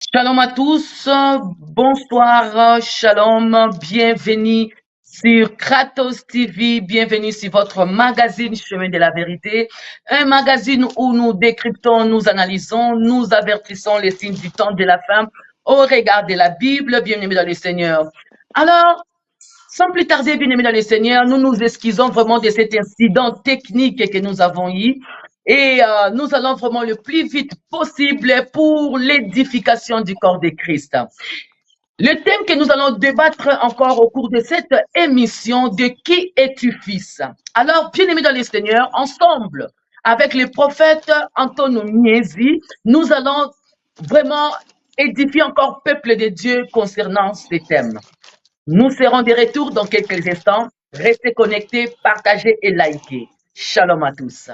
Shalom à tous, bonsoir, shalom, bienvenue sur Kratos TV, bienvenue sur votre magazine Chemin de la Vérité, un magazine où nous décryptons, nous analysons, nous avertissons les signes du temps de la fin au regard de la Bible, bien-aimés dans le Seigneur. Alors, sans plus tarder, bien-aimés dans le Seigneur, nous nous excusons vraiment de cet incident technique que nous avons eu et nous allons vraiment le plus vite possible pour l'édification du corps de Christ. Le thème que nous allons débattre encore au cours de cette émission, de qui es-tu fils? Alors, bien-aimés dans le Seigneur, ensemble, avec le prophète Antonio Miesi, nous allons vraiment édifier encore peuple de Dieu concernant ces thèmes. Nous serons de retour dans quelques instants. Restez connectés, partagez et likez. Shalom à tous.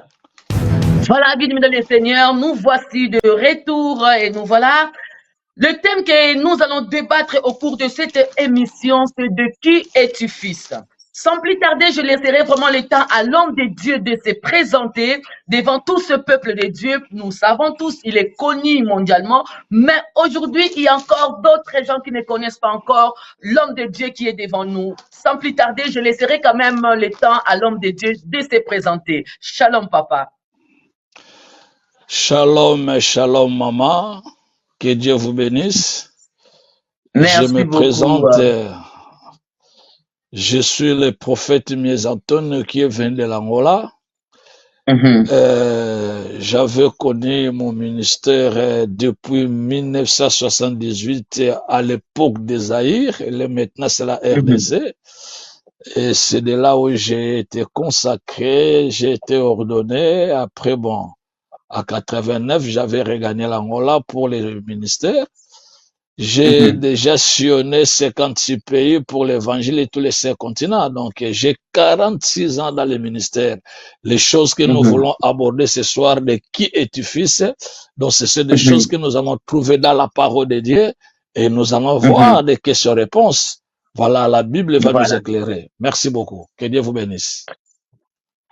Voilà, bienvenue dans le Seigneur. Nous voici de retour et nous voilà. Le thème que nous allons débattre au cours de cette émission, c'est de qui es-tu fils? Sans plus tarder, je laisserai vraiment le temps à l'homme de Dieu de se présenter devant tout ce peuple de Dieu. Nous savons tous, il est connu mondialement, mais aujourd'hui, il y a encore d'autres gens qui ne connaissent pas encore l'homme de Dieu qui est devant nous. Sans plus tarder, je laisserai quand même le temps à l'homme de Dieu de se présenter. Shalom, papa. Shalom, shalom, maman. Que Dieu vous bénisse. Merci je me beaucoup. présente. Je suis le prophète Mies Antonio qui est venu de l'Angola. J'avais connu mon ministère depuis 1978 à l'époque des Zaïre, et maintenant c'est la RDC. Et c'est de là où j'ai été consacré, j'ai été ordonné. Après, bon, à 89, j'avais regagné l'Angola pour le ministère. J'ai déjà sillonné 56 pays pour l'évangile et tous les 5 continents. Donc, j'ai 46 ans dans le ministère. Les choses que nous voulons aborder ce soir, de qui es-tu fils? Donc, ce sont des choses que nous allons trouver dans la parole de Dieu et nous allons voir des questions-réponses. Voilà, la Bible va nous éclairer. Merci beaucoup. Que Dieu vous bénisse.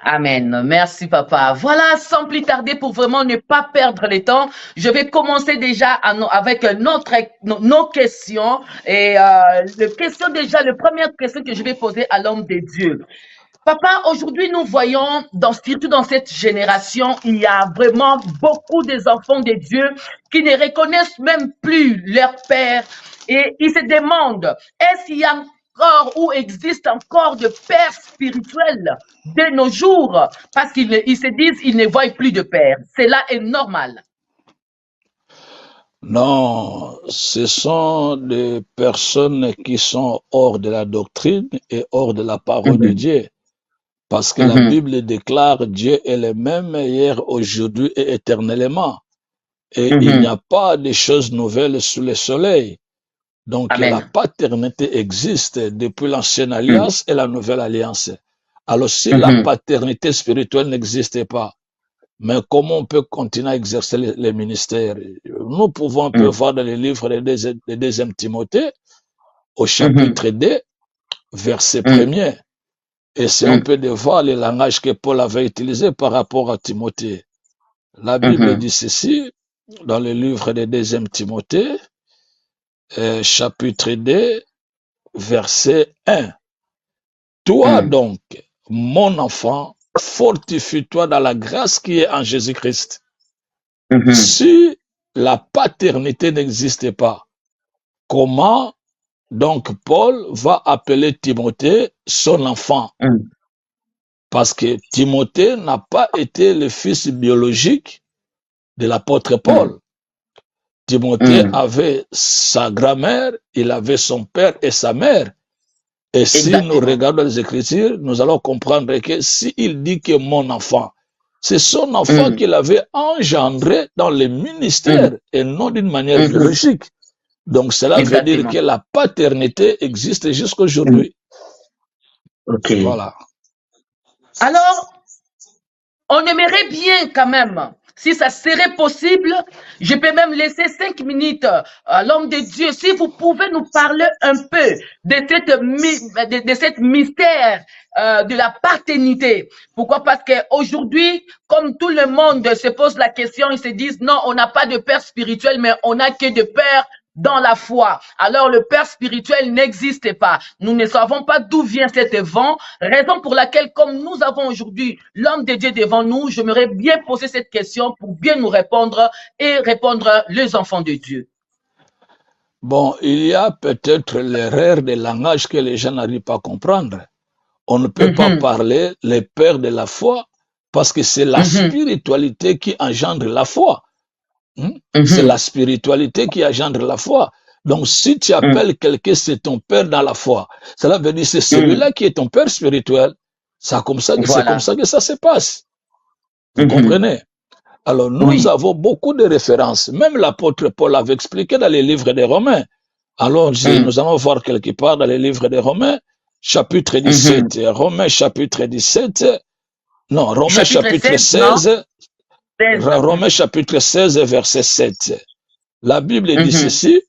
Amen. Merci, papa. Voilà, sans plus tarder, pour vraiment ne pas perdre le temps, je vais commencer déjà avec nos questions. Et la première question que je vais poser à l'homme de Dieu. Papa, aujourd'hui, nous voyons, surtout dans cette génération, il y a vraiment beaucoup des enfants de Dieu qui ne reconnaissent même plus leur père et ils se demandent, est-ce qu'il y a encore ou existe encore de pères spirituels de nos jours? Parce qu'ils se disent, ils ne voient plus de père. Cela est normal. Non, ce sont des personnes qui sont hors de la doctrine et hors de la parole de Dieu. Parce que la Bible déclare Dieu est le même hier, aujourd'hui et éternellement. Et il n'y a pas de choses nouvelles sous le soleil. Donc la paternité existe depuis l'ancienne alliance et la nouvelle alliance. Alors si la paternité spirituelle n'existait pas, mais comment on peut continuer à exercer les ministères? Nous pouvons un peu voir dans les livres de 2 Timothée, au chapitre 2, verset 1er. Et c'est un peu de voir le langage que Paul avait utilisé par rapport à Timothée. La Bible dit ceci, dans le livre de 2 Timothée, chapitre 2, verset 1. Toi donc, mon enfant, fortifie-toi dans la grâce qui est en Jésus-Christ. Si la paternité n'existait pas, comment donc Paul va appeler Timothée son enfant? Parce que Timothée n'a pas été le fils biologique de l'apôtre Paul. Timothée avait sa grand-mère, il avait son père et sa mère. Et si nous regardons les Écritures, nous allons comprendre que s'il dit que mon enfant, c'est son enfant qu'il avait engendré dans le ministère et non d'une manière biologique. Donc cela veut dire que la paternité existe jusqu'à aujourd'hui. Voilà. Alors, on aimerait bien quand même si ça serait possible, je peux même laisser 5 minutes à l'homme de Dieu. Si vous pouvez nous parler un peu de cette mystère de la paternité. Pourquoi? Parce qu'aujourd'hui, comme tout le monde se pose la question, ils se disent non, on n'a pas de père spirituel, mais on n'a que de père dans la foi. Alors le père spirituel n'existe pas. Nous ne savons pas d'où vient cet vent, raison pour laquelle, comme nous avons aujourd'hui l'homme de Dieu devant nous, j'aimerais bien poser cette question pour bien nous répondre et répondre les enfants de Dieu. Bon, il y a peut-être l'erreur de langage que les gens n'arrivent pas à comprendre. On ne peut pas parler les pères de la foi parce que c'est la spiritualité qui engendre la foi. C'est la spiritualité qui engendre la foi. Donc, si tu appelles quelqu'un, c'est ton père dans la foi, cela veut dire c'est celui-là qui est ton père spirituel. C'est comme ça que ça se passe. Vous comprenez? Alors, nous avons beaucoup de références. Même l'apôtre Paul avait expliqué dans les livres des Romains. Alors, nous allons voir quelque part dans les livres des Romains, chapitre 17. Romains chapitre 17. Non, Romains chapitre 16. Romains chapitre 16, verset 7. La Bible dit ceci: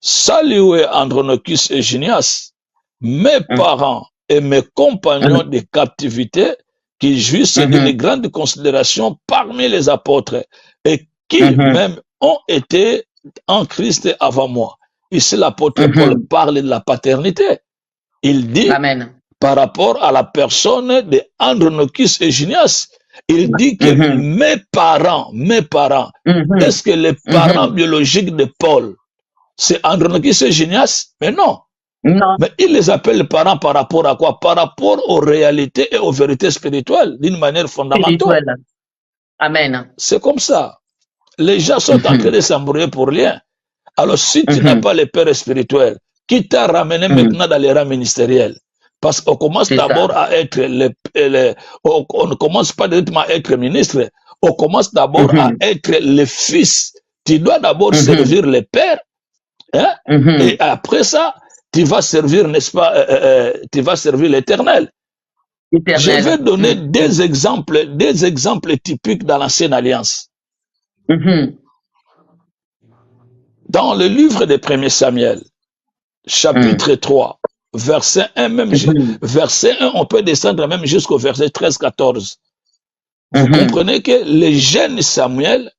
saluez Andronicus et Junias, mes parents et mes compagnons de captivité, qui jouissent d'une grande considération parmi les apôtres et qui même ont été en Christ avant moi. Ici, l'apôtre Paul parle de la paternité. Il dit, par rapport à la personne de Andronicus et Junias, il dit que mes parents, est-ce que les parents biologiques de Paul, c'est Andronicus et Junias? Mais non. Non. Mais il les appelle parents par rapport à quoi? Par rapport aux réalités et aux vérités spirituelles, d'une manière fondamentale. Amen. C'est comme ça. Les gens sont en train de s'embrouiller pour rien. Alors, si tu n'as pas les pères spirituels, qui t'a ramené maintenant dans les rangs ministériels? Parce qu'on commence d'abord à être on ne commence pas directement à être ministre, on commence d'abord à être le fils. Tu dois d'abord servir les pères, hein? Et après ça, tu vas servir, n'est-ce pas, tu vas servir l'Éternel. Je vais donner des exemples typiques dans l'Ancienne Alliance. Dans le livre de 1er Samuel, chapitre 3, verset 1, même verset 1, on peut descendre même jusqu'au verset 13-14. Vous comprenez que le jeune Samuel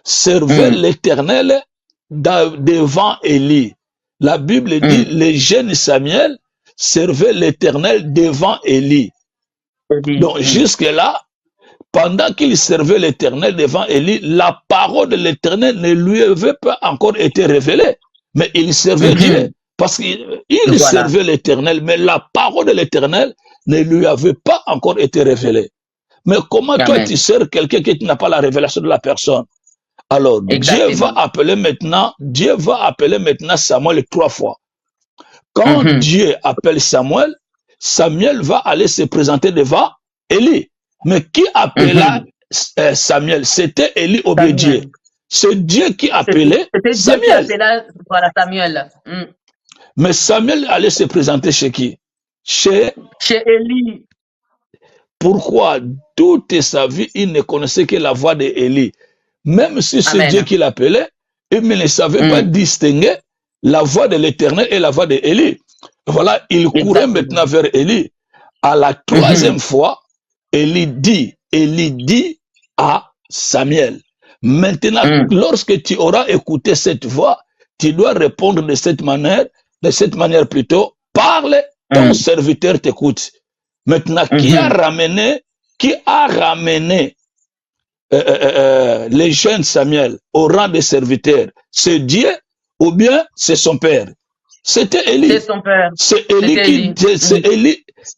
servait l'Éternel devant Élie. La Bible dit le jeune Samuel servait l'Éternel devant Élie. Donc jusque-là, pendant qu'il servait l'Éternel devant Élie, la parole de l'Éternel ne lui avait pas encore été révélée. Mais il servait Dieu. Parce qu'il servait l'Éternel, mais la parole de l'Éternel ne lui avait pas encore été révélée. Mais comment toi tu sers quelqu'un qui n'a pas la révélation de la personne? Alors, Dieu va appeler maintenant Samuel 3 fois. Quand Dieu appelle Samuel, Samuel va aller se présenter devant Élie. Mais qui appela Samuel? C'était Élie obédié. C'est Dieu qui appelait Samuel. Mais Samuel allait se présenter chez qui? Chez Élie. Pourquoi? Toute sa vie, il ne connaissait que la voix d'Élie. Même si c'est Dieu qui l'appelait, il ne savait pas distinguer la voix de l'Éternel et la voix d'Élie. Voilà, il courait maintenant vers Élie. À la troisième fois, Élie dit à Samuel, maintenant, lorsque tu auras écouté cette voix, tu dois répondre de cette manière plutôt, parle, ton serviteur t'écoute. Maintenant, qui a ramené les jeunes Samuel au rang de serviteur? C'est Dieu ou bien c'est son père? C'était Élie. C'est son père. C'est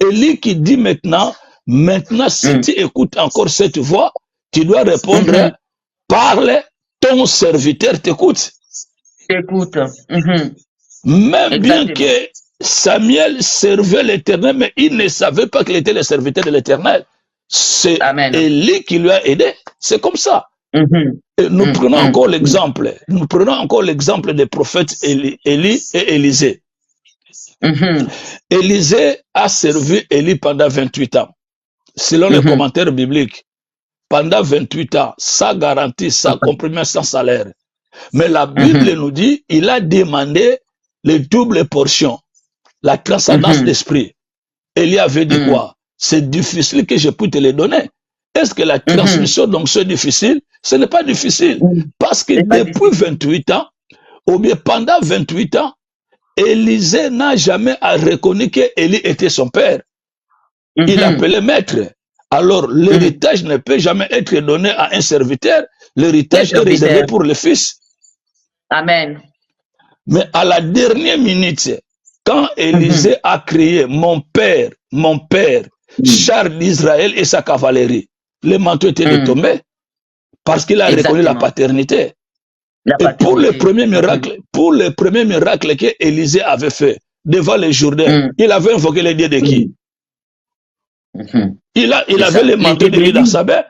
Élie qui dit maintenant, si tu écoutes encore cette voix, tu dois répondre, parle, ton serviteur t'écoute. T'écoute. Même bien que Samuel servait l'Éternel, mais il ne savait pas qu'il était le serviteur de l'Éternel. C'est Élie qui lui a aidé. C'est comme ça. Et nous prenons encore l'exemple. Nous prenons encore l'exemple des prophètes Élie et Élisée. Élisée a servi Élie pendant 28 ans, selon les commentaires bibliques. pendant 28 ans, sans garantie, sans compromis, sans salaire. Mais la Bible nous dit, il a demandé les doubles portions, la transcendance d'esprit. Élie avait dit quoi? C'est difficile que je puisse te les donner. Est-ce que la transmission donc c'est difficile? Ce n'est pas difficile. Parce que depuis 28 ans, ou bien pendant 28 ans, Élisée n'a jamais reconnu que Élie était son père. Il appelait maître. Alors, l'héritage ne peut jamais être donné à un serviteur. L'héritage est réservé pour le fils. Amen. Mais à la dernière minute, quand Élisée a crié mon père, char d'Israël et sa cavalerie, le manteau était tombé parce qu'il a reconnu la paternité. Et pour le premier miracle que Élisée avait fait devant les Jourdains, il avait invoqué les dieux de qui? Il avait le manteau de dans sa main.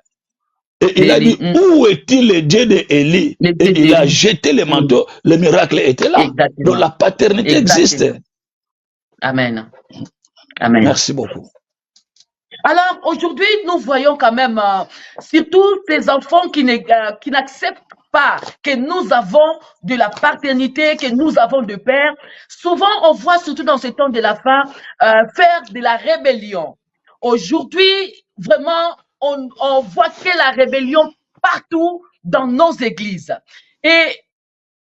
Et il a dit, où est-il le Dieu d'Élie? Et il a jeté le manteau, le miracle était là. Donc la paternité existe. Amen. Amen. Merci beaucoup. Alors aujourd'hui, nous voyons quand même, surtout ces enfants qui n'acceptent pas que nous avons de la paternité, que nous avons de père. Souvent, on voit, surtout dans ce temps de la fin, faire de la rébellion. Aujourd'hui, vraiment, on voit que la rébellion partout dans nos églises. Et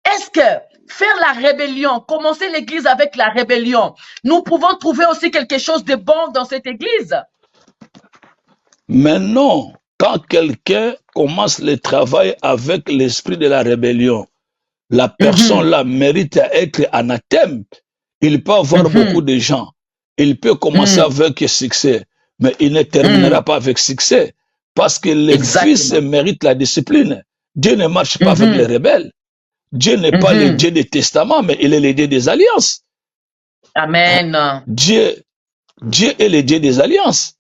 est-ce que faire la rébellion, commencer l'église avec la rébellion, nous pouvons trouver aussi quelque chose de bon dans cette église? Mais non, quand quelqu'un commence le travail avec l'esprit de la rébellion, la personne là mérite à être anathème. Il peut avoir beaucoup de gens. Il peut commencer avec succès, mais il ne terminera pas avec succès. Parce que les fils méritent la discipline. Dieu ne marche pas avec les rebelles. Dieu n'est pas le Dieu des testaments, mais il est le Dieu des alliances. Amen. Dieu est le Dieu des alliances.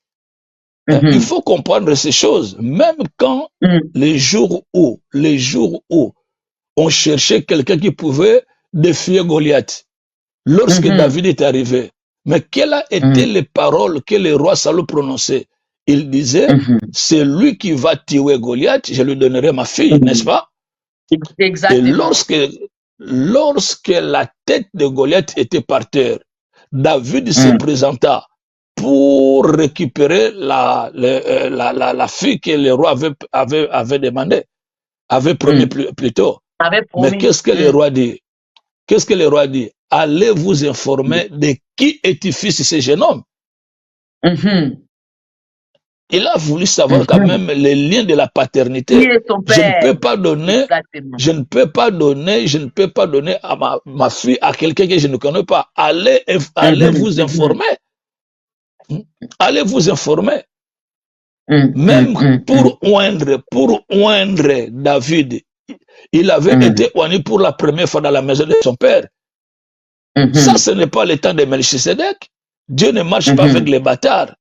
Il faut comprendre ces choses. Même quand les jours où on cherchait quelqu'un qui pouvait défier Goliath, lorsque David est arrivé, mais quelles a été les paroles que le roi Saül prononçait? Il disait, c'est lui qui va tuer Goliath, je lui donnerai ma fille, n'est-ce pas? Exactement. Et lorsque la tête de Goliath était par terre, David se présenta pour récupérer la fille que le roi avait demandé, avait promis plutôt. Mais qu'est-ce que le roi dit? Qu'est-ce que le roi dit? Allez vous informer de qui est fils de ce jeune homme. Il a voulu savoir quand même les liens de la paternité. Je ne peux pas donner, je ne peux pas donner à ma fille à quelqu'un que je ne connais pas. Allez vous informer. Allez vous informer. Même pour oindre David, il avait été oigné pour la première fois dans la maison de son père. Ça, ce n'est pas le temps de Melchisedec. Dieu ne marche pas avec les bâtards.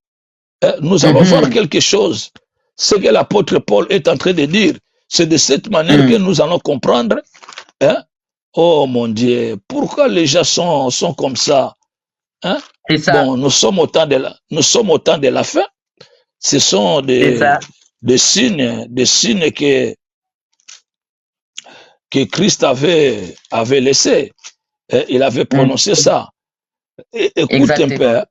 Nous allons voir quelque chose. Ce que l'apôtre Paul est en train de dire, c'est de cette manière que nous allons comprendre. Oh mon Dieu, pourquoi les gens sont comme ça? Bon, nous sommes au temps de la fin. Ce sont des signes que Christ avait laissé. Il avait prononcé ça. Écoute un peu.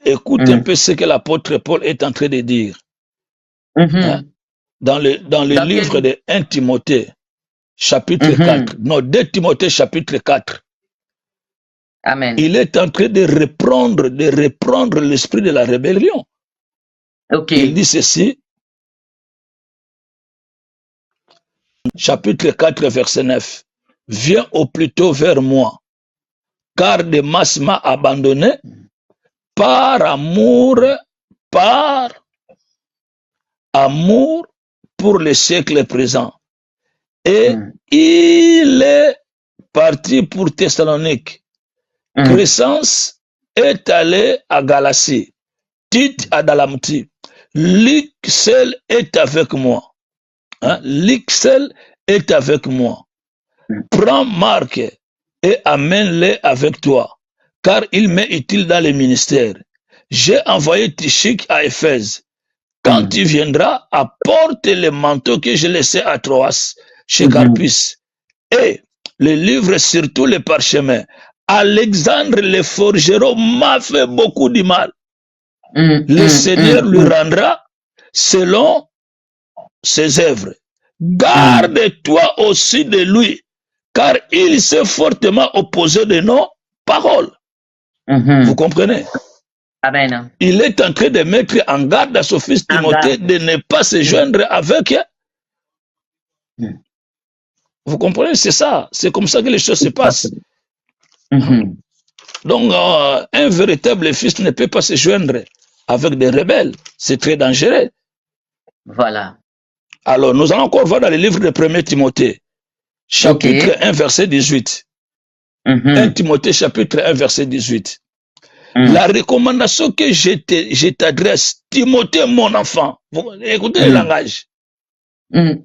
Écoute un peu ce que l'apôtre Paul est en train de dire. Dans le livre de 1 Timothée, chapitre 4. Non, 2 Timothée, chapitre 4. Amen. Il est en train de reprendre l'esprit de la rébellion. Il dit ceci. Chapitre 4, verset 9. Viens au plus tôt vers moi, car Démas m'a abandonné par amour pour le siècle présent. Et il est parti pour Thessalonique. Crescence est allé à Galatie. Tite à Dalamti. Luc seul est avec moi. Luc seul est avec moi. Prends Marc et amène-les avec toi, car il m'est utile dans le ministère. J'ai envoyé Tychik à Éphèse. Quand tu viendras, apporte le manteau que j'ai laissé à Troas, chez Carpus, et les livres, surtout les parchemins. Alexandre le forgeron m'a fait beaucoup de mal. Le Seigneur lui rendra selon ses œuvres. Garde-toi aussi de lui, car il s'est fortement opposé de nos paroles. Vous comprenez? Amen. Il est en train de mettre en garde à son fils Timothée de ne pas se joindre avec. Vous comprenez? C'est ça. C'est comme ça que les choses se passent. Donc, un véritable fils ne peut pas se joindre avec des rebelles. C'est très dangereux. Voilà. Alors, nous allons encore voir dans le livre de 1 Timothée, chapitre 1, verset 18. 1 Timothée, chapitre 1, verset 18. La recommandation que je t'adresse, Timothée, mon enfant, vous écoutez le langage. Hein?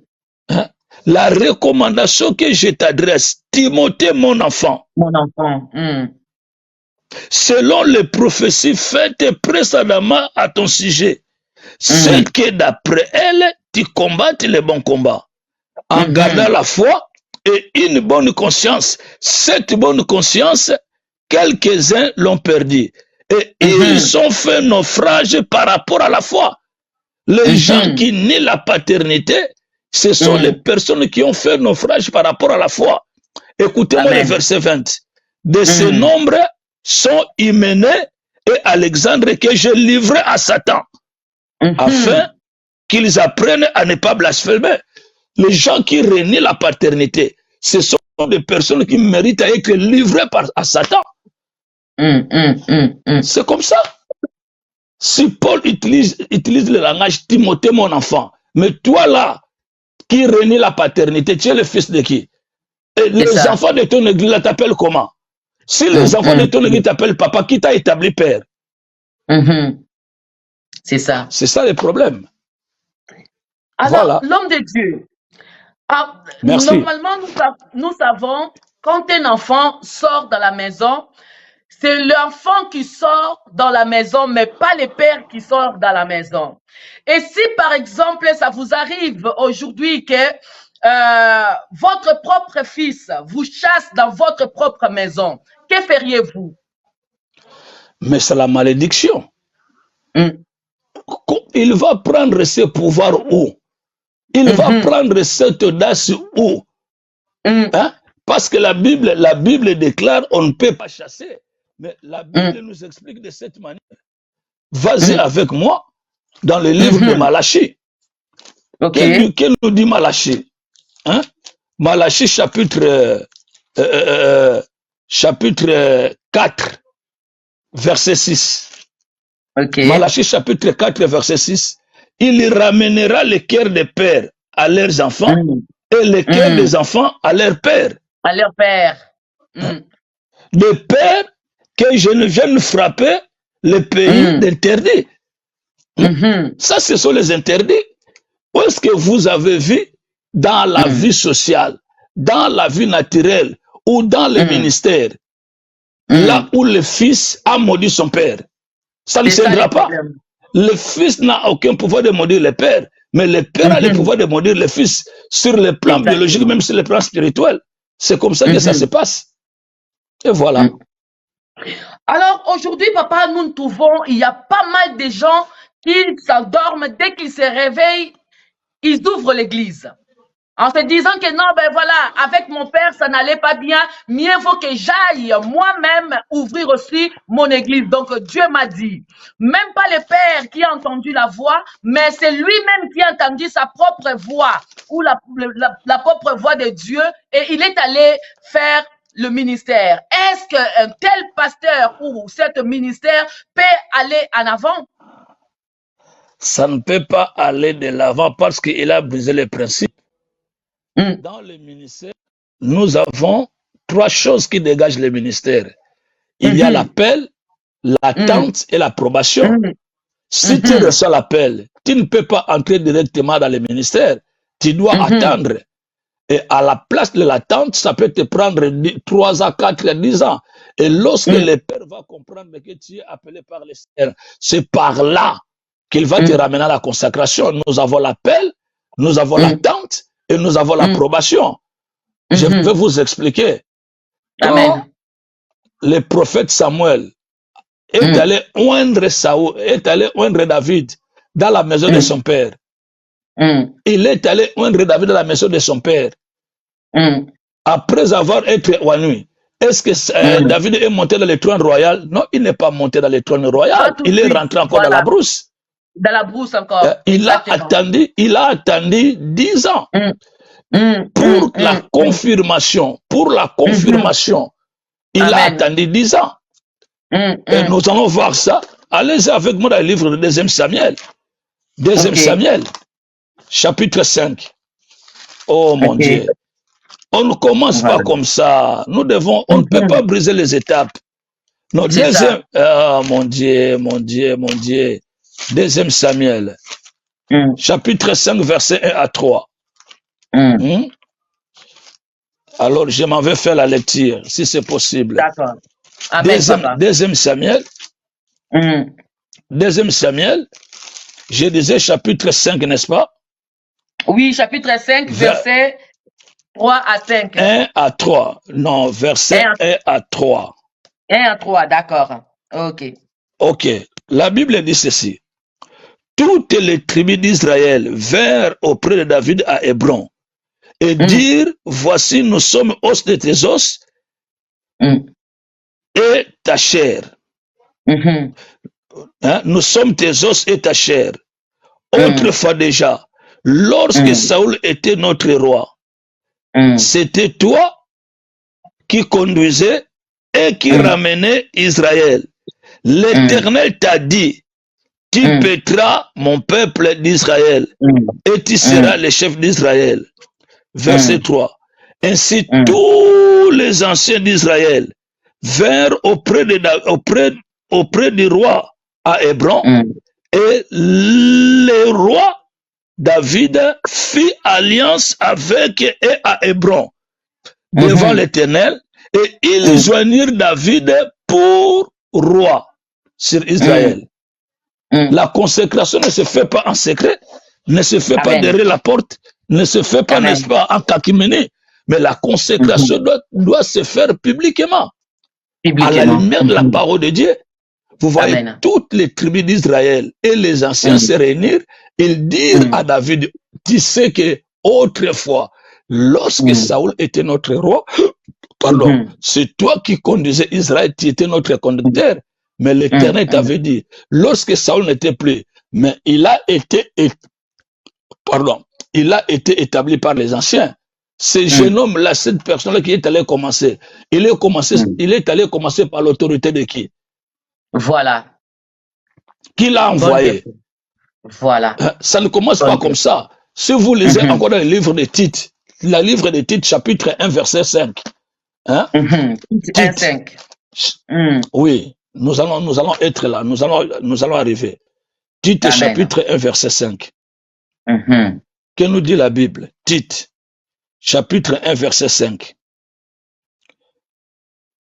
La recommandation que je t'adresse, Timothée, mon enfant. Mon enfant. Selon les prophéties faites précédemment à ton sujet, c'est que d'après elles, tu combattes le bon combat, en gardant la foi et une bonne conscience. Cette bonne conscience, quelques-uns l'ont perdu. Et ils ont fait naufrage par rapport à la foi. Les gens qui nient la paternité, ce sont les personnes qui ont fait naufrage par rapport à la foi. Écoutez-moi le verset 20. De ce nombre sont Hyménée et Alexandre que j'ai livrés à Satan, afin qu'ils apprennent à ne pas blasphémer. Les gens qui renient la paternité, ce sont des personnes qui méritent à être livrées à Satan. C'est comme ça. Si Paul utilise le langage Timothée, mon enfant, mais toi là, qui renie la paternité, tu es le fils de qui? Et les enfants de ton église t'appellent comment? Si les enfants de ton église t'appellent papa, qui t'a établi père? C'est ça. C'est ça le problème. Alors, voilà. L'homme de Dieu, normalement, nous savons, quand un enfant sort de la maison, c'est l'enfant qui sort dans la maison, mais pas le père qui sort dans la maison. Et si, par exemple, ça vous arrive aujourd'hui que votre propre fils vous chasse dans votre propre maison, que feriez-vous? Mais c'est la malédiction. Il va prendre ce pouvoir où? Il va prendre cette audace où? Hein? Parce que la Bible déclare on ne peut pas chasser. Mais la Bible nous explique de cette manière. Vas-y avec moi dans le livre de Malachie. Qu'est-ce nous dit Malachie? Hein? Malachie chapitre 4, verset 6. Malachie chapitre 4, verset 6. Il ramènera le cœur des pères à leurs enfants et le cœur des enfants à leur père. À leur père. Le père que je ne vienne frapper le pays d'interdit. Ça, ce sont les interdits. Où est-ce que vous avez vu dans la vie sociale, dans la vie naturelle ou dans le ministère, là où le fils a maudit son père? Ça ne tiendra pas. Le fils n'a aucun pouvoir de maudire le père, mais le père a le pouvoir de maudire le fils sur le plan biologique, même sur le plan spirituel. C'est comme ça que ça se passe. Et voilà. Alors aujourd'hui, papa, nous trouvons, il y a pas mal de gens qui s'endorment, dès qu'ils se réveillent, ils ouvrent l'église. En se disant que non, ben voilà, avec mon père, ça n'allait pas bien, mieux vaut que j'aille moi-même ouvrir aussi mon église. Donc Dieu m'a dit, même pas le père qui a entendu la voix, mais c'est lui-même qui a entendu sa propre voix, ou la propre voix de Dieu, et il est allé faire le ministère. Est-ce qu'un tel pasteur ou cet ministère peut aller en avant? Ça ne peut pas aller de l'avant parce qu'il a brisé les principes. Dans le ministère, nous avons 3 choses qui dégagent le ministère. Il y a l'appel, l'attente et l'approbation. Si tu reçois l'appel, tu ne peux pas entrer directement dans le ministère. Tu dois attendre. Et à la place de l'attente, ça peut te prendre 3 à 4 à 10 ans. Et lorsque le Père va comprendre que tu es appelé par le Seigneur, c'est par là qu'il va te ramener à la consacration. Nous avons l'appel, nous avons l'attente et nous avons l'approbation. Je vais vous expliquer. Quand le prophète Samuel est allé oindre Saoul, est allé oindre David dans la maison de son père. Il est allé oindre David dans la maison de son père. Après avoir été oigné, est-ce que David est monté dans le trône royal? Non, il n'est pas monté dans le trône royal. Il est rentré encore dans la brousse. Dans la brousse encore. Il a attendu 10 ans pour la confirmation. Pour la confirmation, il a attendu 10 ans. Et nous allons voir ça. Allez avec moi dans le livre de 2 Samuel. 2 Samuel, chapitre 5. Oh mon Dieu. On ne commence pas comme ça. Nous devons, on ne peut pas briser les étapes. Non, mon Dieu, mon Dieu, mon Dieu. 2 Samuel, chapitre 5, verset 1 à 3. Alors, je m'en vais faire la lecture, si c'est possible. D'accord. Amen, 2 Samuel, 2 Samuel, je disais chapitre 5, n'est-ce pas? Oui, chapitre 5, verset 3 à 5. 1 à 3. Non, verset 1 à 3. 1 à 3, d'accord. Ok. Ok. La Bible dit ceci. Toutes les tribus d'Israël vinrent auprès de David à Hébron et dirent, voici, nous sommes os de tes os et ta chair. Nous sommes tes os et ta chair. Autrefois déjà, lorsque Saoul était notre roi, c'était toi qui conduisais et qui ramenais Israël. L'Éternel t'a dit, tu paîtras mon peuple d'Israël et tu seras le chef d'Israël. Verset 3. Ainsi tous les anciens d'Israël vinrent auprès du roi à Hébron et le roi David fit alliance avec et à Hébron devant l'Éternel et ils joignirent David pour roi sur Israël. La consécration ne se fait pas en secret, ne se fait pas derrière la porte, ne se fait pas, n'est-ce pas, en catimini, mais la consécration doit se faire publiquement, à la lumière de la parole de Dieu. Vous voyez, toutes les tribus d'Israël et les anciens se réunirent, ils dirent à David, tu sais que autrefois, lorsque Saoul était notre roi, pardon, c'est toi qui conduisais Israël, tu étais notre conducteur. Mais l'Éternel t'avait dit, lorsque Saoul n'était plus, mais il a été établi par les anciens. Ce jeune homme-là, cette personne-là qui est allé commencer, il est allé commencer par l'autorité de qui? Voilà. Qui l'a envoyé? Voilà. Ça ne commence pas comme ça. Si vous lisez encore dans le livre de Tite, le livre de Tite, chapitre 1, verset 5. Hein? 1, 5. Oui. Nous allons être là, nous allons arriver. Tite chapitre 1 verset 5. Que nous dit la Bible? Tite chapitre 1 verset 5.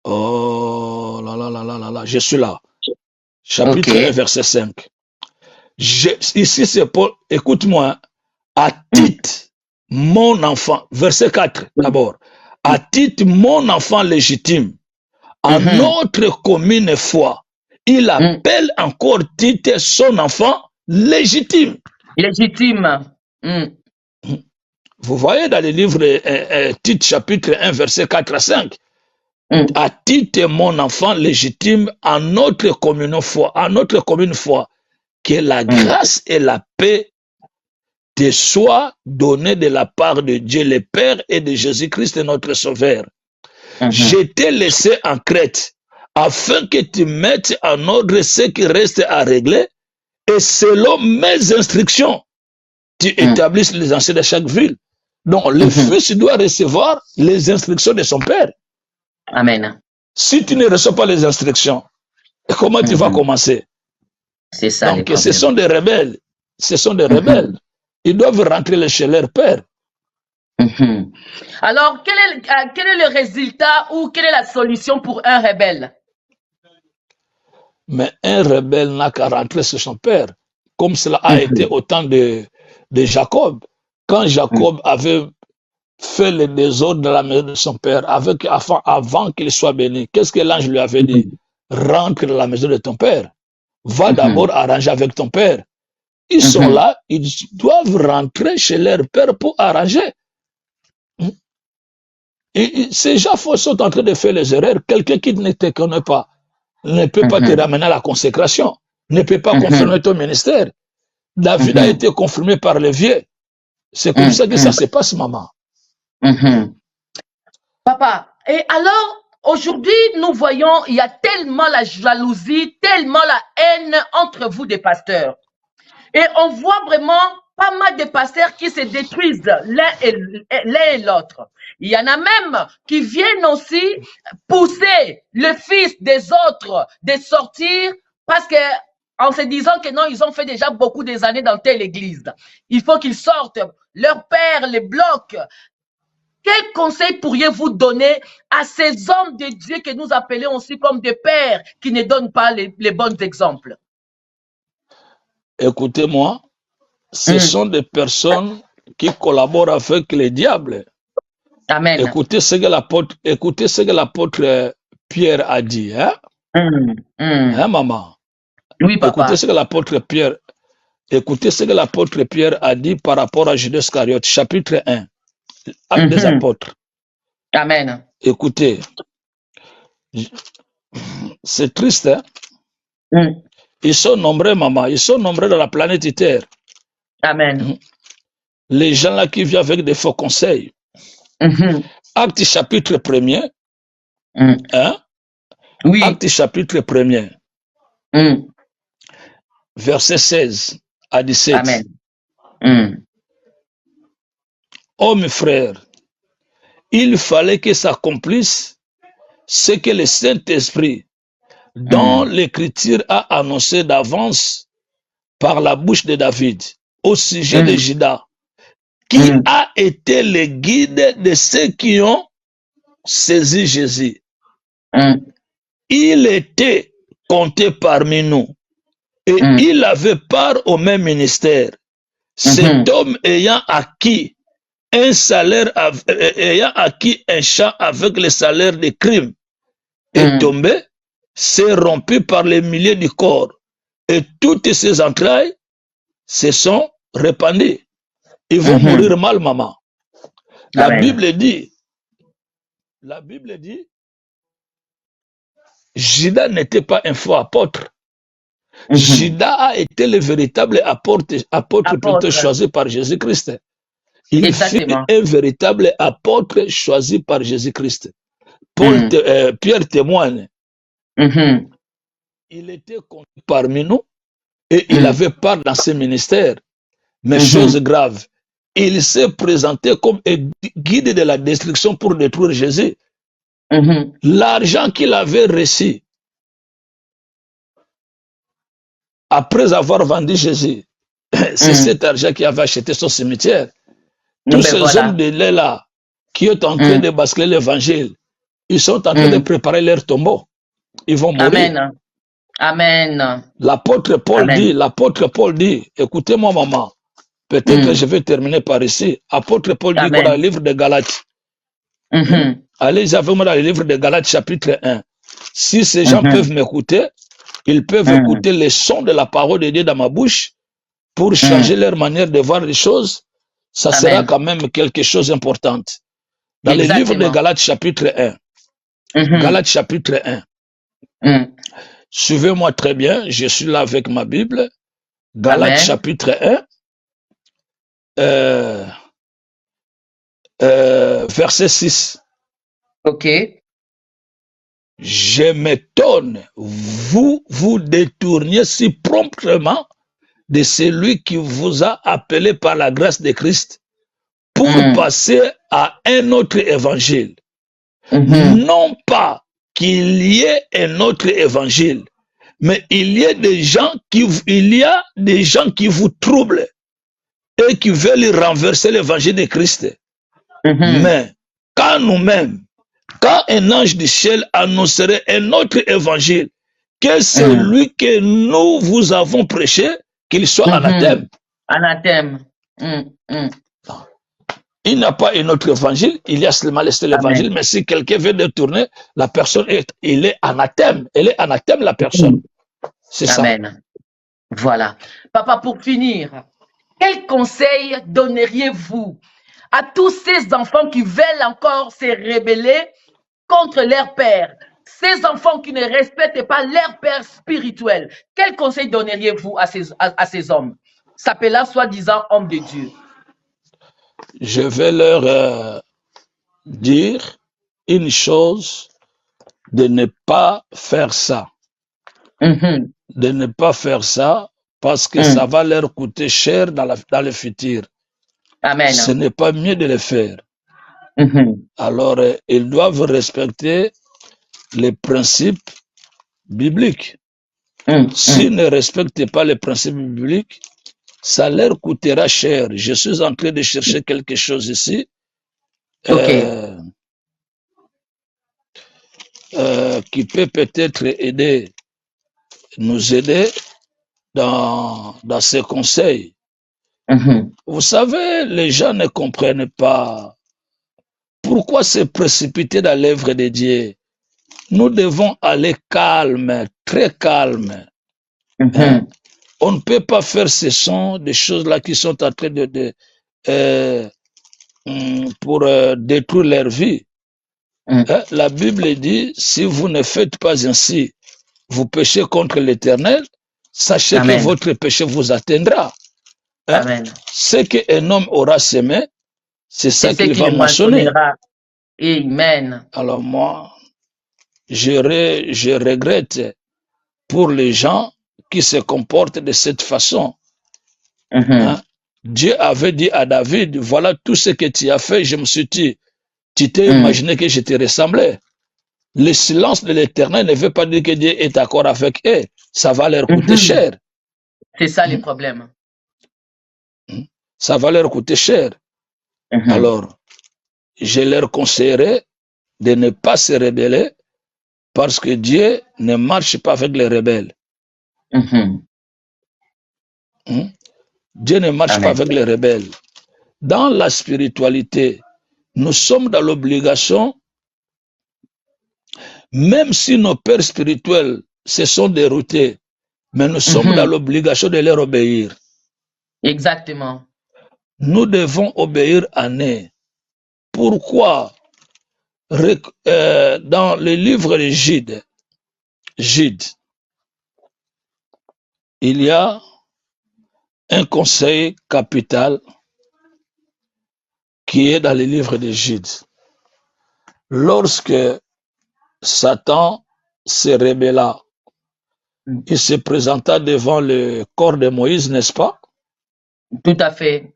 Oh là là là là là là, je suis là. Chapitre 1 verset 5. Ici c'est Paul, écoute-moi. À Tite, mon enfant, verset 4 d'abord. À Tite, mon enfant légitime. En notre commune foi, il appelle encore Tite son enfant légitime. Légitime. Vous voyez dans le livre Tite chapitre 1 verset 4 à 5. À Tite mon enfant légitime en notre commune foi, que la grâce et la paix te soient données de la part de Dieu le Père et de Jésus-Christ notre Sauveur. Je t'ai laissé en Crète afin que tu mettes en ordre ce qui reste à régler et selon mes instructions, tu établisses les anciens de chaque ville. Donc le fils doit recevoir les instructions de son père. Amen. Si tu ne reçois pas les instructions, comment tu vas commencer? C'est ça. Donc ce sont des rebelles. Ce sont des rebelles. Ils doivent rentrer chez leur père. Alors, quel est le résultat ou quelle est la solution pour un rebelle? Mais un rebelle n'a qu'à rentrer chez son père. comme cela a été au temps de Jacob. Quand Jacob avait fait le désordre dans la maison de son père, avant qu'il soit béni, qu'est-ce que l'ange lui avait dit? Rentre dans la maison de ton père. Va d'abord arranger avec ton père. Ils sont là, ils doivent rentrer chez leur père pour arranger. Et ces gens sont en train de faire les erreurs. Quelqu'un qui ne te connaît pas ne peut pas te ramener à la consécration, ne peut pas confirmer ton ministère. David a été confirmé par les vieux. C'est comme ça que ça se passe, maman. Papa, et alors, aujourd'hui, nous voyons, il y a tellement la jalousie, tellement la haine entre vous des pasteurs. Et on voit vraiment pas mal de pasteurs qui se détruisent l'un et l'autre. Il y en a même qui viennent aussi pousser le fils des autres de sortir parce que en se disant que non, ils ont fait déjà beaucoup des années dans telle église. Il faut qu'ils sortent. Leur père les bloque. Quel conseil pourriez-vous donner à ces hommes de Dieu que nous appelons aussi comme des pères qui ne donnent pas les bons exemples? Écoutez-moi, ce sont des personnes qui collaborent avec le diable. Amen. Écoutez ce que l'apôtre Pierre a dit. Hein? Hein, maman? Oui, papa. Écoutez ce que l'apôtre Pierre a dit par rapport à Judas Iscariote, chapitre 1. Acte des apôtres. Amen. Écoutez, c'est triste, hein? Ils sont nombreux, maman. Ils sont nombreux dans la planète Terre. Amen. Les gens là qui viennent avec des faux conseils. Acte chapitre 1er. Hein? Oui. Acte chapitre 1er. Verset 16 à 17. Amen. Oh mes frères, il fallait que s'accomplisse ce que le Saint-Esprit, dont l'Écriture a annoncé d'avance par la bouche de David, au sujet de Judas, qui a été le guide de ceux qui ont saisi Jésus. Il était compté parmi nous et il avait part au même ministère. Cet homme ayant acquis un salaire, ayant acquis un champ avec le salaire des crimes, est tombé, s'est rompu par les milliers du corps, et toutes ses entrailles se sont répandues. Ils vont mourir mal, maman. La Bible dit, Judas n'était pas un faux apôtre. Judas a été le véritable apôtre plutôt choisi par Jésus-Christ. Il fut un véritable apôtre choisi par Jésus-Christ. Pierre témoigne. Il était compté parmi nous et il avait part dans ses ministères. Mais chose grave, il s'est présenté comme un guide de la destruction pour détruire Jésus. L'argent qu'il avait reçu après avoir vendu Jésus, c'est cet argent qui avait acheté son cimetière. Tous ces hommes de là qui sont en train de basculer l'évangile, ils sont en train de préparer leur tombeau. Ils vont mourir. Amen. L'apôtre Paul dit, écoutez-moi maman, peut-être que je vais terminer par ici. Apôtre Paul dit dans le livre de Galates. Allez avec moi dans le livre de Galates chapitre 1. Si ces gens peuvent m'écouter, ils peuvent écouter les sons de la parole de Dieu dans ma bouche pour changer leur manière de voir les choses. Ça sera quand même quelque chose d'important. Dans le livre de Galates chapitre 1. Galates chapitre 1. Suivez-moi très bien, je suis là avec ma Bible. Galates chapitre 1. Verset 6. Ok. Je m'étonne, vous vous détourniez si promptement de celui qui vous a appelé par la grâce de Christ pour passer à un autre évangile. Non pas qu'il y ait un autre évangile, mais il y a des gens qui vous troublent et qui veulent renverser l'évangile de Christ. Mais quand quand un ange du ciel annoncerait un autre évangile, que celui que nous vous avons prêché, qu'il soit anathème. Anathème. Il n'a pas un autre évangile, il y a seulement l'évangile, mais si quelqu'un veut détourner, la personne, il est anathème. Elle est anathème, la personne. C'est ça. Amen. Voilà. Papa, pour finir, quel conseil donneriez-vous à tous ces enfants qui veulent encore se rebeller contre leur père, ces enfants qui ne respectent pas leur père spirituel? Quel conseil donneriez-vous à ces hommes, s'appelant soi-disant hommes de Dieu? Je vais leur dire une chose, de ne pas faire ça. De ne pas faire ça parce que ça va leur coûter cher dans le futur. Amen. Ce n'est pas mieux de le faire. Alors, ils doivent respecter les principes bibliques. S'ils ne respectent pas les principes bibliques, ça leur coûtera cher. Je suis en train de chercher quelque chose ici. Qui peut peut-être nous aider dans ces conseils. Vous savez, les gens ne comprennent pas pourquoi se précipiter dans l'œuvre de Dieu. Nous devons aller calme, très calme. On ne peut pas faire ce sont des choses-là qui sont en train pour détruire leur vie. La Bible dit, si vous ne faites pas ainsi, vous péchez contre l'Éternel, sachez que votre péché vous atteindra. Ce qu'un homme aura semé, c'est ça qu'il va moissonner. Amen. Alors moi, je regrette pour les gens qui se comportent de cette façon. Dieu avait dit à David, voilà tout ce que tu as fait. Je me suis dit, tu t'es imaginé que je te ressemblais. Le silence de l'Éternel ne veut pas dire que Dieu est d'accord avec eux. Ça va leur coûter cher. C'est ça le problème. Ça va leur coûter cher. Alors, je leur conseillerais de ne pas se rebeller parce que Dieu ne marche pas avec les rebelles. Dieu ne marche pas avec les rebelles. Dans la spiritualité, nous sommes dans l'obligation, même si nos pères spirituels se sont déroutés, mais nous sommes dans l'obligation de leur obéir. Exactement. Nous devons obéir à eux. Pourquoi? Dans le livre de Jude, il y a un conseil capital qui est dans le livre de Jude. Lorsque Satan se rébella, il se présenta devant le corps de Moïse, n'est-ce pas? Tout à fait.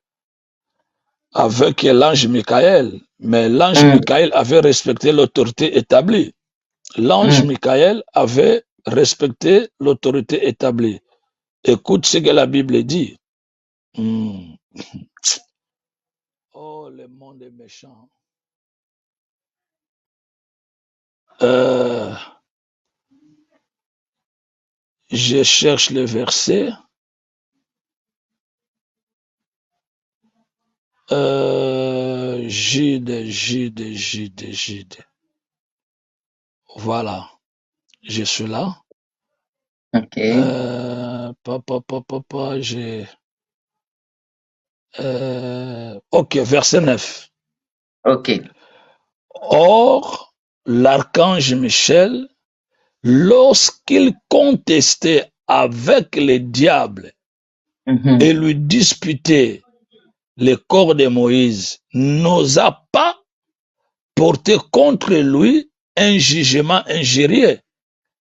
Avec l'ange Michael. Mais l'ange Michael avait respecté l'autorité établie. L'ange Michael avait respecté l'autorité établie. Écoute ce que la Bible dit. Oh, le monde est méchant. Je cherche le verset. Jude. Voilà. Je suis là. Ok. Ok, verset 9. Ok. Or, l'archange Michel, lorsqu'il contestait avec le diable et lui disputait le corps de Moïse, n'osa pas porter contre lui un jugement injurieux,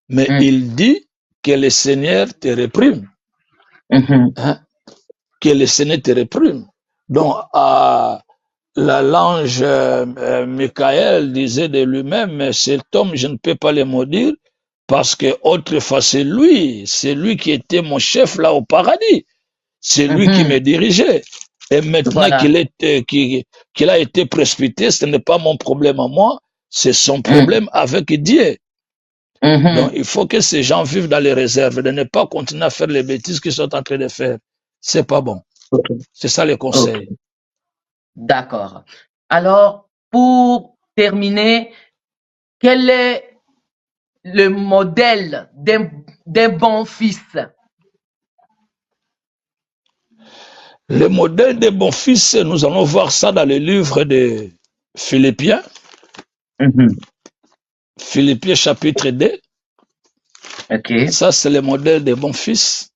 mais il dit que le Seigneur te réprime. Que le Seigneur te réprime. Donc, l'ange Michael disait de lui-même, cet homme, je ne peux pas le maudire, parce que autrefois, c'est lui qui était mon chef là au paradis. C'est lui qui me dirigeait. Et maintenant qu'il a été précipité, ce n'est pas mon problème à moi, c'est son problème avec Dieu. Donc, il faut que ces gens vivent dans les réserves, de ne pas continuer à faire les bêtises qu'ils sont en train de faire. c'est pas bon. Okay. C'est ça le conseil. Okay. D'accord. Alors, pour terminer, quel est le modèle d'un bon fils? Le modèle des bons fils, nous allons voir ça dans le livre de Philippiens. Philippiens chapitre 2. Okay. Ça, c'est le modèle des bons fils.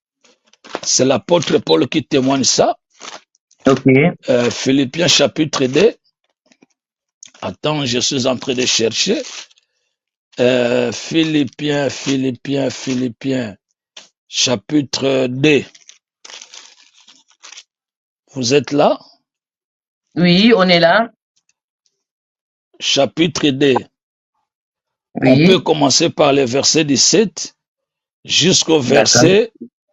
C'est l'apôtre Paul qui témoigne ça. Okay. Philippiens chapitre 2. Attends, je suis en train de chercher. Philippiens chapitre 2. Vous êtes là? Oui, on est là. Chapitre 2. Oui. On peut commencer par le verset 17 jusqu'au verset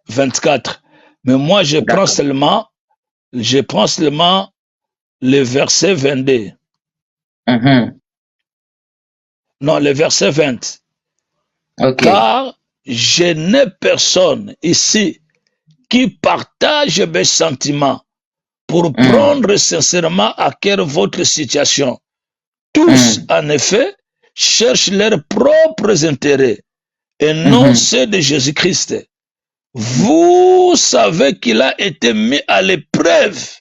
24. Mais moi, je prends seulement le verset 22. Non, le verset 20. Okay. Car je n'ai personne ici qui partage mes sentiments pour prendre sincèrement à cœur votre situation. Tous, en effet, cherchent leurs propres intérêts et non ceux de Jésus-Christ. Vous savez qu'il a été mis à l'épreuve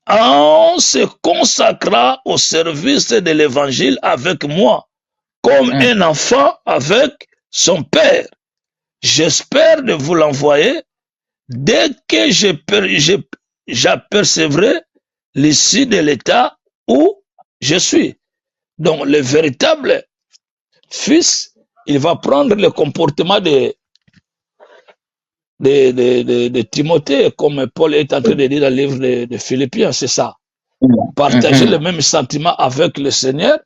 en se consacrant au service de l'évangile avec moi, comme un enfant avec son père. J'espère de vous l'envoyer dès que j'apercevrai l'issue de l'état où je suis. Donc, le véritable fils, il va prendre le comportement de Timothée, comme Paul est en train de dire dans le livre de Philippiens, c'est ça. Partager le même sentiment avec le Seigneur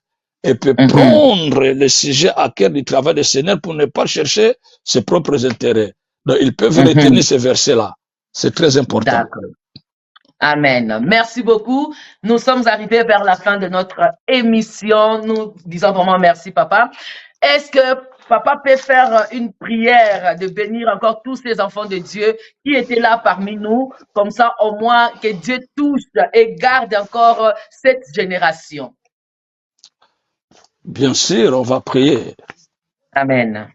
et puis prendre le sujet à cœur du travail du Seigneur pour ne pas chercher ses propres intérêts. Donc, ils peuvent retenir ces versets-là. C'est très important. D'accord. Amen. Merci beaucoup. Nous sommes arrivés vers la fin de notre émission. Nous disons vraiment merci, Papa. Est-ce que Papa peut faire une prière de bénir encore tous ces enfants de Dieu qui étaient là parmi nous, comme ça au moins que Dieu touche et garde encore cette génération? Bien sûr, on va prier. Amen.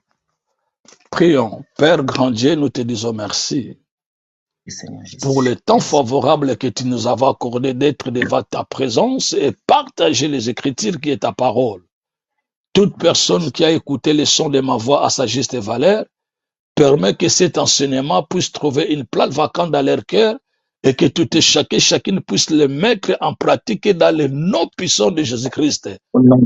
Prions. Père grand Dieu, nous te disons merci pour le temps favorable que tu nous avais accordé d'être devant ta présence et partager les Écritures qui est ta parole. Toute personne qui a écouté le son de ma voix à sa juste valeur, permet que cet enseignement puisse trouver une place vacante dans leur cœur et que tout et chacune puisse le mettre en pratique dans le nom puissant de Jésus-Christ.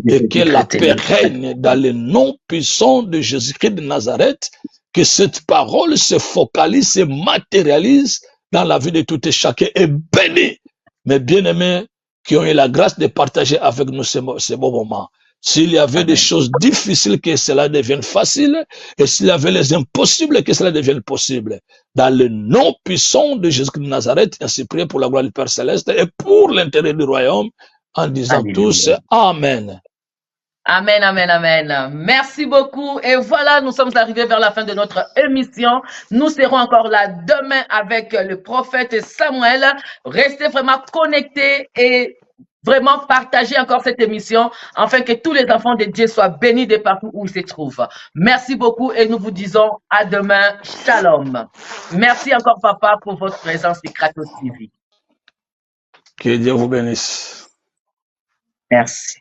Et que la paix règne dans le nom puissant de Jésus-Christ de Nazareth, que cette parole se focalise, se matérialise dans la vie de tout et chacun et béni. Mes bien-aimés qui ont eu la grâce de partager avec nous ces beaux moments. S'il y avait des choses difficiles, que cela devienne facile, et s'il y avait les impossibles, que cela devienne possible. Dans le nom puissant de Jésus-Christ de Nazareth, ainsi prié pour la gloire du Père Céleste et pour l'intérêt du royaume, en disant tous Amen. Amen, amen, amen. Merci beaucoup. Et voilà, nous sommes arrivés vers la fin de notre émission. Nous serons encore là demain avec le prophète Samuel. Restez vraiment connectés et vraiment partagez encore cette émission afin que tous les enfants de Dieu soient bénis de partout où ils se trouvent. Merci beaucoup et nous vous disons à demain. Shalom. Merci encore, Papa, pour votre présence sur Kratos TV. Que Dieu vous bénisse. Merci.